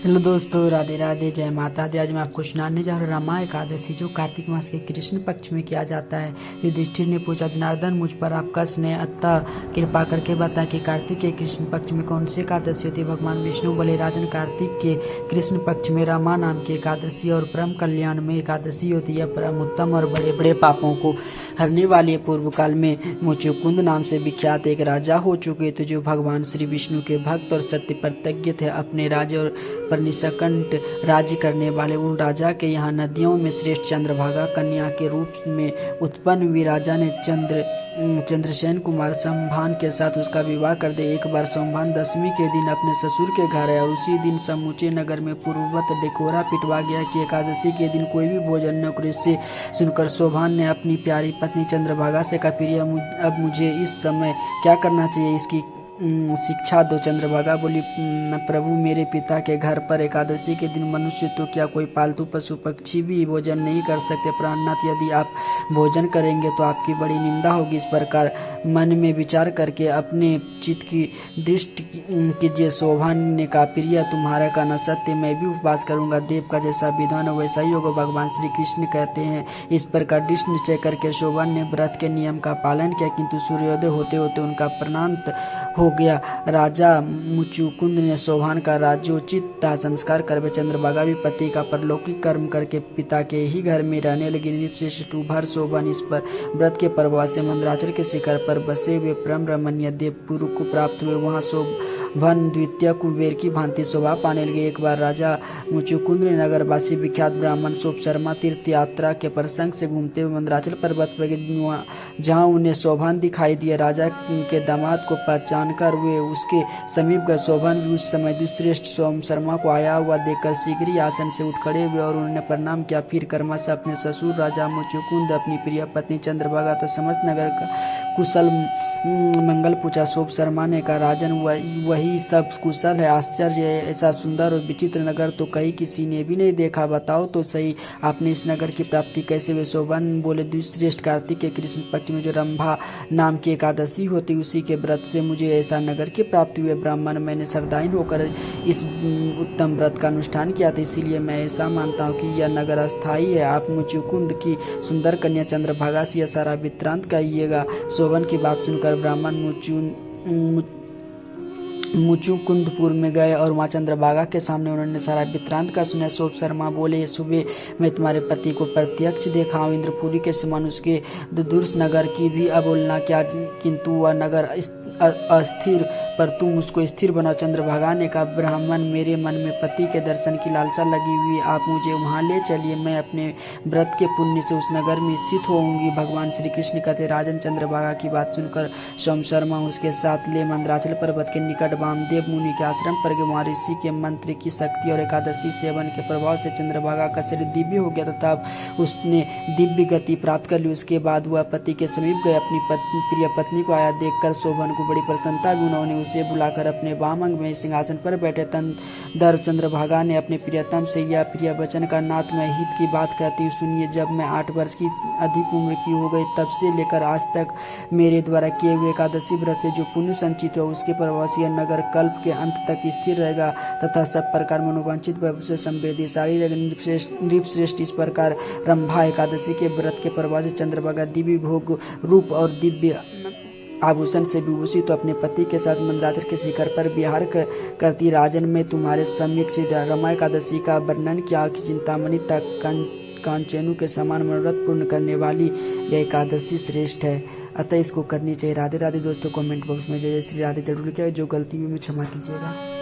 Hello दोस्तों, राधे राधे, जय माता दी। आज मैं आपको सुनाने जा रहा हूँ रमा एकादशी, जो कार्तिक मास के कृष्ण पक्ष में किया जाता है। युधिष्ठिर ने पूछा, जनार्दन, मुझ पर आपका स्नेह अतः कृपा करके बता कि कार्तिक के कृष्ण पक्ष में कौन सी एकादशी होती है। भगवान विष्णु बोले, राजन, कार्तिक के कृष्ण पक्ष में रमा नाम की एकादशी और परम कल्याण में एकादशी होती है। परम उत्तम और बड़े बड़े पापों को हरने वाली पूर्व काल में मुचुकुंद नाम से विख्यात एक राजा हो चुके थे, जो भगवान श्री विष्णु के भक्त और सत्य प्रतिज्ञ थे। अपने राज्य और पर निष्कंठ राज्य करने वाले उन राजा के यहाँ नदियों में श्रेष्ठ चंद्रभागा कन्या के रूप में उत्पन्न हुई। राजा ने चंद्रसेन कुमार संभान के साथ उसका विवाह कर दिया। एक बार संभान दशमी के दिन अपने ससुर के घर आया और उसी दिन समूचे नगर में पूर्ववत डेकोरा पिटवा गया कि एकादशी के दिन कोई भी भोजन न करे। इससे सुनकर शोभान ने अपनी प्यारी पत्नी चंद्रभागा से कहा, प्रिय, अब मुझे इस समय क्या करना चाहिए, इसकी शिक्षा दो। चंद्रभागा बोली, प्रभु, मेरे पिता के घर पर एकादशी के दिन मनुष्य तो क्या, कोई पालतू पशु पक्षी भी भोजन नहीं कर सकते। प्राणनाथ, यदि आप भोजन करेंगे तो आपकी बड़ी निंदा होगी। इस प्रकार मन में विचार करके अपने चित्त की दृष्टि कीजिए। शोभान ने कहा, प्रिय, तुम्हारा कहना सत्य, मैं भी उपवास करूंगा। देव का जैसा विधान हो वैसा ही होगा, भगवान श्री कृष्ण कहते हैं। इस प्रकार दृढ़ निश्चय करके शोभान ने व्रत के नियम का पालन किया, किंतु सूर्योदय होते होते उनका प्राणांत हो गया। राजा मुचुकुंद ने शोभान का राज्योचित संस्कार कर चंद्रभागा भी पति का परलौकिक कर्म करके पिता के ही घर में रहने लगी। नृपश्रेष्ठ भर शोभान इस पर व्रत के प्रभाव से मंदराचल के शिखर पर बसे हुए परम रमणीय देवपुर को प्राप्त हुए। वहां शोभन द्वितीय कुबेर की भांति शोभा पाने लगे। एक बार राजा मुचुकुंद ने नगरवासी विख्यात ब्राह्मण शोभ शर्मा तीर्थ यात्रा के प्रसंग से घूमते हुए मंदराचल पर्वत पर गए, जहाँ उन्हें शोभान दिखाई दिया। राजा के दामाद को पहचान कर वे उसके समीप गए। शोभान भी उस समय द्विश्रेष्ठ सोम शर्मा को आया हुआ देखकर शीघ्र ही आसन से उठ खड़े हुए और उन्होंने प्रणाम किया। फिर क्रमशः अपने ससुर राजा मुचुकुंद, अपनी प्रिय पत्नी चंद्रभागा तथा समस्त नगर का कुशल मंगल पूछा। शोभ शर्मा ने कहा, राजन, वही सब कुशल है। आश्चर्य है, ऐसा सुंदर और विचित्र नगर तो कहीं किसी ने भी नहीं देखा। बताओ तो सही, आपने इस नगर की प्राप्ति कैसे हुई। शोभन बोले, द्विश्रेष्ठ कार्तिक के कृष्ण पक्ष में जो रंभा नाम की एकादशी होती, उसी के व्रत से मुझे ऐसा नगर की प्राप्ति हुई। ब्राह्मण, मैंने श्रद्धाहीन होकर इस उत्तम व्रत का अनुष्ठान किया था, इसीलिए मैं ऐसा मानता हूँ कि यह नगर अस्थायी है। आप मुचुकुंद की सुंदर कन्या चंद्रभागा से यह सारा वृत्तांत कहिएगा। शोभन की बात सुनकर ब्राह्मण मुचुकुंदपुर में गए और वहाँ चंद्रभागा के सामने उन्होंने सारा वृत्तांत का सुना। शोभ शर्मा बोले, सुबह मैं तुम्हारे पति को प्रत्यक्ष देखा हूँ। इंद्रपुरी के समान उसके दुर्स नगर की भी अवहेलना क्या, किंतु वह नगर अस्थिर, पर तुम उसको स्थिर बनाओ। चंद्रभागा ने कहा, ब्राह्मण, मेरे मन में पति के दर्शन की लालसा लगी हुई, आप मुझे वहां ले चलिए, मैं अपने व्रत के पुण्य से उस नगर में स्थित होऊंगी। भगवान श्री कृष्ण कहते, राजन, चंद्रभागा की बात सुनकर सोम शर्मा उसके साथ ले मंदराचल पर्वत के निकट वामदेव मुनि के आश्रम पर गए। वहां ऋषि के मंत्र की शक्ति और एकादशी सेवन के प्रभाव से चंद्रभागा का शरीर दिव्य हो गया तथा उसने दिव्य गति प्राप्त कर ली। उसके बाद वह पति के समीप गए। अपनी प्रिय पत्नी को आया देखकर शोभन को बड़ी प्रसन्नता हुई। उन्होंने उसे बुलाकर अपने वाम अंग में सिंहासन पर बैठे। तदर चंद्रभागा ने अपने प्रियतम से यह प्रिय वचन का, नाथ, मैं हित की बात कहती हूँ, सुनिए। जब मैं 8 वर्ष की अधिक उम्र की हो गई, तब से लेकर आज तक मेरे द्वारा किए हुए एकादशी व्रत से जो पुण्य संचित हो, उसके प्रभाव से यह नगर कल्प के अंत तक स्थिर रहेगा तथा सब प्रकार मनोवांछित वैभव से समृद्धिशाली रहेगा। नृपश्रेष्ठ, इस प्रकार रंभा एकादशी के व्रत के प्रभाव से चंद्रभागा दिव्य भोग रूप और दिव्य आभूषण से विभूषित तो अपने पति के साथ मंदराचल के शिखर पर विहार करती। राजन, मैं तुम्हारे सम्यक से रमा एकादशी का वर्णन किया कि चिंतामणि तक कांचेनु के समान मनोरथ पूर्ण करने वाली यह एकादशी श्रेष्ठ है, अतः इसको करनी चाहिए। राधे राधे दोस्तों, कमेंट बॉक्स में जय जय श्री राधे जरूर लिखिएगा। जो गलती हुई मैं क्षमा कीजिएगा।